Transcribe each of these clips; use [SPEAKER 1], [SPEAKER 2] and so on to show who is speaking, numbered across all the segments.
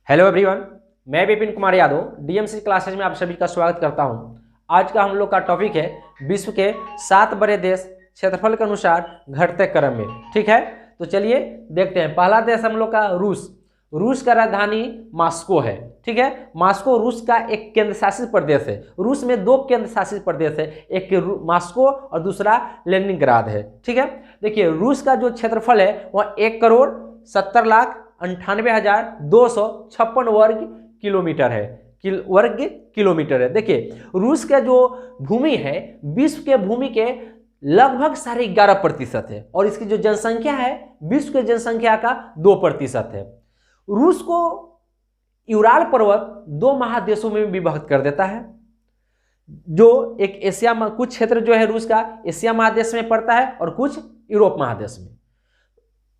[SPEAKER 1] Hello everyone, मैं Vipin Kumar Yadav DMC classes में आप सभी का स्वागत करता हूं। आज का हम लोग का टॉपिक है विश्व के 7 बड़े देश क्षेत्रफल के अनुसार घटते क्रम में। ठीक है, तो चलिए देखते हैं। पहला देश हम लोग का रूस। रूस का राजधानी मॉस्को है। ठीक है, मॉस्को रूस का एक केंद्र शासित प्रदेश है। रूस में 2 केंद्र शासित प्रदेश है, एक मॉस्को और दूसरा लेनिनग्राद है। ठीक है, देखिए रूस का जो क्षेत्रफल है वह 1,97,98,256 वर्ग किलोमीटर है। वर्ग किलोमीटर है। देखिए रूस का जो भूमि है विश्व के भूमि के लगभग 11.5% है और इसकी जो जनसंख्या है विश्व की जनसंख्या का 2% है। रूस को यूराल पर्वत 2 महादेशों में विभक्त कर देता है। जो एक एशिया में कुछ क्षेत्र जो है रूस का एशिया महादेश में पड़ता है और कुछ यूरोप महादेश में।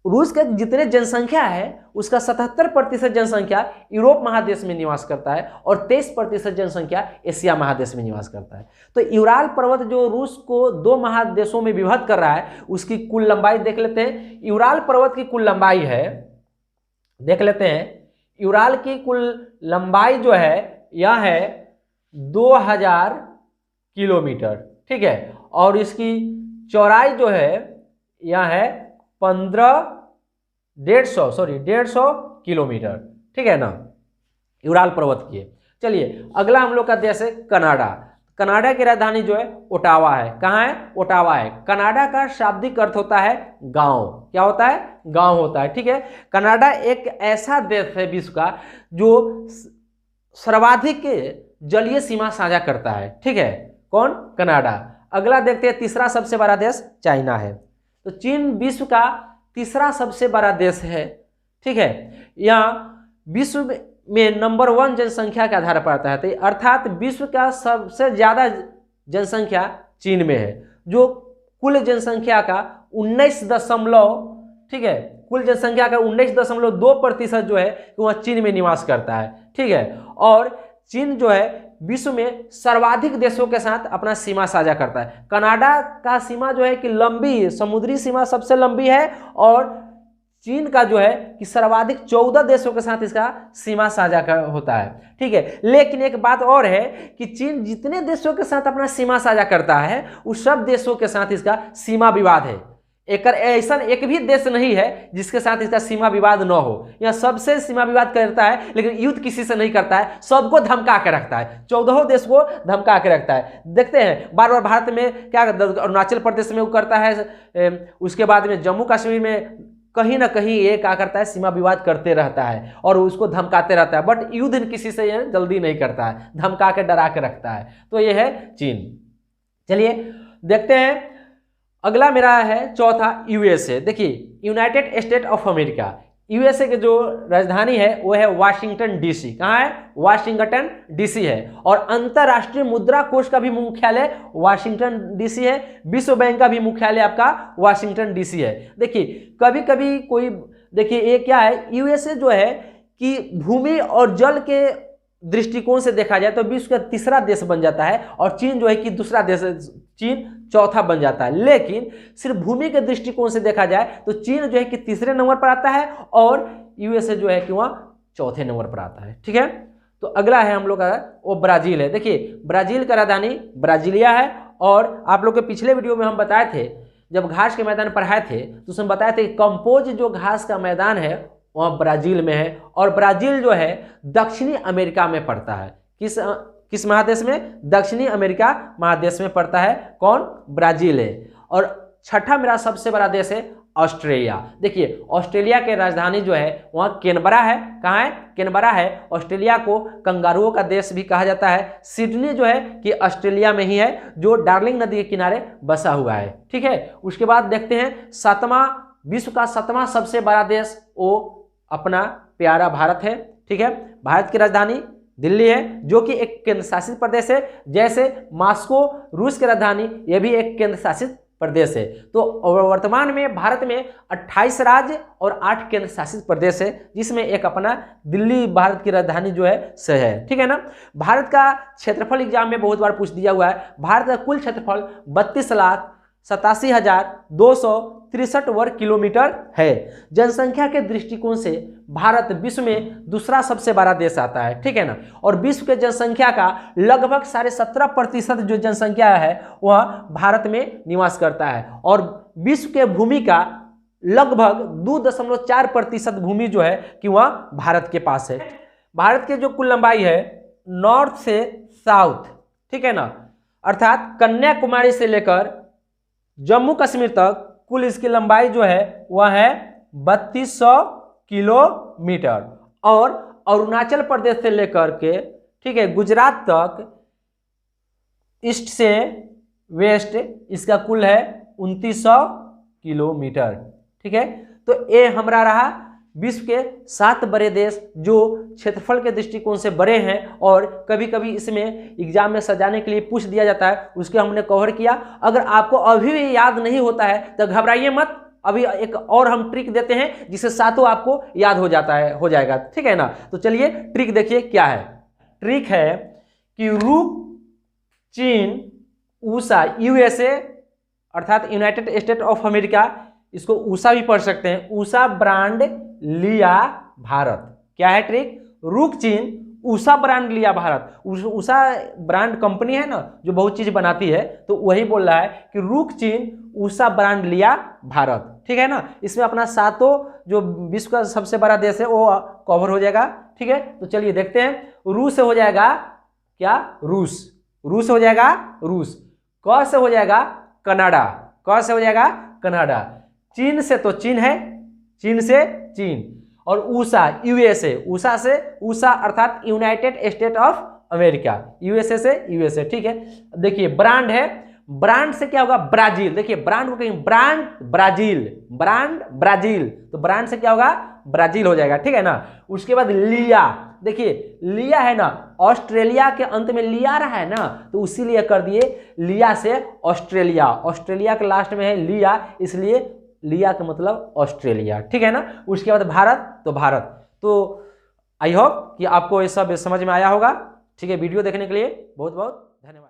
[SPEAKER 1] रूस के जितने जनसंख्या है उसका 77% जनसंख्या यूरोप महादेश में निवास करता है और 23% जनसंख्या एशिया महादेश में निवास करता है। तो यूराल पर्वत जो रूस को 2 महादेशों में विभक्त कर रहा है उसकी कुल लंबाई देख लेते हैं। यूराल पर्वत की कुल लंबाई है, देख लेते हैं, यूराल की कुल लंबाई जो है यह है 2000 किलोमीटर। ठीक है, और इसकी चौड़ाई जो है यह है 150 किलोमीटर। ठीक है ना, यूराल पर्वत की है। चलिए अगला हम लोग का देश है कनाडा। कनाडा की राजधानी जो है ओटावा है। कहाँ है? ओटावा है। कनाडा का शाब्दिक अर्थ होता है गांव। क्या होता है? गांव होता है। ठीक है, कनाडा एक ऐसा देश है विश्व का जो सर्वाधिक जलीय सीमा साझा करता है। ठीक है, कौन? कनाडा। अगला देखते हैं, तीसरा सबसे बड़ा देश चाइना है। तो चीन विश्व का तीसरा सबसे बड़ा देश है। ठीक है, यहाँ विश्व में नंबर 1 जनसंख्या के आधार पर आता है, तो अर्थात विश्व का सबसे ज्यादा जनसंख्या चीन में है, जो कुल जनसंख्या का 19 ठीक है, कुल जनसंख्या का 19.2% जो है वह चीन में निवास करता है। ठीक है, और चीन जो है विश्व में सर्वाधिक देशों के साथ अपना सीमा साझा करता है। कनाडा का सीमा जो है कि लंबी समुद्री सीमा सबसे लंबी है और चीन का जो है कि सर्वाधिक 14 देशों के साथ इसका सीमा साझा होता है। ठीक है, लेकिन एक बात और है कि चीन जितने देशों के साथ अपना सीमा साझा करता है उस सब देशों के साथ इसका सीमा विवाद है। एक ऐसा एक भी देश नहीं है जिसके साथ इसका सीमा विवाद न हो। यह सबसे सीमा विवाद करता है लेकिन युद्ध किसी से नहीं करता है, सबको धमका के रखता है, 14 देश को धमका के रखता है। देखते हैं बार बार भारत में क्या अरुणाचल प्रदेश में वो करता है, उसके बाद में जम्मू कश्मीर में कहीं ना कहीं ये क्या करता है, सीमा विवाद करते रहता है और उसको धमकाते रहता है, बट युद्ध किसी से ये जल्दी नहीं करता है, धमका के डरा के रखता है। तो ये है चीन। चलिए देखते हैं, अगला मेरा है चौथा यूएसए। देखिए United state of America. USA की जो राजधानी है वो है वाशिंगटन डीसी। कहाँ है? वाशिंगटन डीसी है। और अंतरराष्ट्रीय मुद्रा कोष का भी मुख्यालय वाशिंगटन डीसी है। विश्व बैंक का भी मुख्यालय आपका वाशिंगटन डीसी है। देखिए कभी कभी कोई, देखिए ये क्या है, यूएसए जो है कि भूमि और जल के दृष्टिकोण से देखा जाए तो विश्व का तीसरा देश बन जाता है और चीन जो है कि दूसरा देश, चीन चौथा बन जाता है। लेकिन सिर्फ भूमि के दृष्टिकोण से देखा जाए तो चीन जो है कि तीसरे नंबर पर आता है और यूएसए जो है कि वहाँ चौथे नंबर पर आता है। ठीक है, तो अगला है हम लोग का वो ब्राजील है। देखिए ब्राजील का राजधानी ब्राजीलिया है और आप लोग के पिछले वीडियो में हम बताए थे, जब घास के मैदान पढ़ाए थे तो उसमें बताए थे कि कंपोज जो घास का मैदान है वह ब्राजील में है और ब्राजील जो है दक्षिणी अमेरिका में पड़ता है। किस महादेश में? दक्षिणी अमेरिका महादेश में पड़ता है। कौन? ब्राजील है। और छठा मेरा सबसे बड़ा देश है ऑस्ट्रेलिया। देखिए ऑस्ट्रेलिया के राजधानी जो है वहाँ कैनबरा है। कहाँ है? कैनबरा है। ऑस्ट्रेलिया को कंगारुओं का देश भी कहा जाता है। सिडनी जो है कि ऑस्ट्रेलिया में ही है, जो डार्लिंग नदी के किनारे बसा हुआ है। ठीक है, उसके बाद देखते हैं विश्व का 7वां सबसे बड़ा देश वो अपना प्यारा भारत है। ठीक है, भारत की राजधानी दिल्ली है जो कि एक केंद्र शासित प्रदेश है। जैसे मॉस्को रूस की राजधानी यह भी एक केंद्र शासित प्रदेश है। तो वर्तमान में भारत में 28 राज्य और 8 केंद्र शासित प्रदेश है, जिसमें एक अपना दिल्ली भारत की राजधानी जो है से है। ठीक है ना। भारत का क्षेत्रफल एग्जाम में बहुत बार पूछ दिया हुआ है। भारत का कुल क्षेत्रफल 87,263 वर्ग किलोमीटर है। जनसंख्या के दृष्टिकोण से भारत विश्व में दूसरा सबसे बड़ा देश आता है, ठीक है ना। और विश्व के जनसंख्या का लगभग 17.5% जो जनसंख्या है वह भारत में निवास करता है। और विश्व के भूमि का लगभग 2.4% भूमि जो है कि वह भारत के पास है। भारत के जो कुल लंबाई है नॉर्थ से साउथ, ठीक है ना, अर्थात कन्याकुमारी से लेकर जम्मू कश्मीर तक कुल इसकी लंबाई जो है वह है 3200 किलोमीटर। और अरुणाचल प्रदेश से लेकर के, ठीक है, गुजरात तक ईस्ट से वेस्ट इसका कुल है 2900 किलोमीटर, ठीक है। तो ये हमारा रहा विश्व के 7 बड़े देश जो क्षेत्रफल के दृष्टिकोण से बड़े हैं और कभी कभी इसमें एग्जाम में सजाने के लिए पूछ दिया जाता है, उसके हमने कवर किया। अगर आपको अभी भी याद नहीं होता है तो घबराइए मत, अभी एक और हम ट्रिक देते हैं जिससे सातों आपको याद हो जाएगा, ठीक है ना। तो चलिए ट्रिक देखिए क्या है। ट्रिक है कि रूस, चीन, ऊषा, यूएसए अर्थात यूनाइटेड स्टेट ऑफ अमेरिका, इसको ऊषा भी पढ़ सकते हैं, ऊषा ब्रांड लिया भारत। क्या है ट्रिक? रूस, चीन, ऊषा ब्रांड लिया भारत। ऊषा ब्रांड कंपनी है ना जो बहुत चीज बनाती है, तो वही बोल रहा है कि रूस, चीन, ऊषा ब्रांड लिया भारत, ठीक है ना। इसमें अपना सातों जो विश्व का सबसे बड़ा देश है वो कवर हो जाएगा, ठीक है। तो चलिए देखते हैं। रूस से हो जाएगा क्या? रूस। रूस हो जाएगा रूस। क से हो जाएगा कनाडा। क से हो जाएगा कनाडा। चीन से तो चीन है, चीन से चीन। और ऊषा, यूएसए, ऊषा से ऊषा अर्थात United state of America, USA से यूएसए, ठीक है। देखिए ब्रांड है, ब्रांड से क्या होगा? ब्राजील। देखिए ब्रांड को कहीं ब्रांड ब्राजील, ब्रांड ब्राजील, तो ब्रांड से क्या होगा? ब्राजील हो जाएगा, ठीक है ना। उसके बाद लिया, देखिए लिया है ना, ऑस्ट्रेलिया के अंत में लिया रहा है ना, तो इसीलिए कर दिए लिया से ऑस्ट्रेलिया। ऑस्ट्रेलिया के लास्ट में है लिया, इसलिए लिया का मतलब ऑस्ट्रेलिया, ठीक है ना। उसके बाद भारत, तो भारत। तो आई होप कि आपको ये सब समझ में आया होगा, ठीक है। वीडियो देखने के लिए बहुत बहुत धन्यवाद।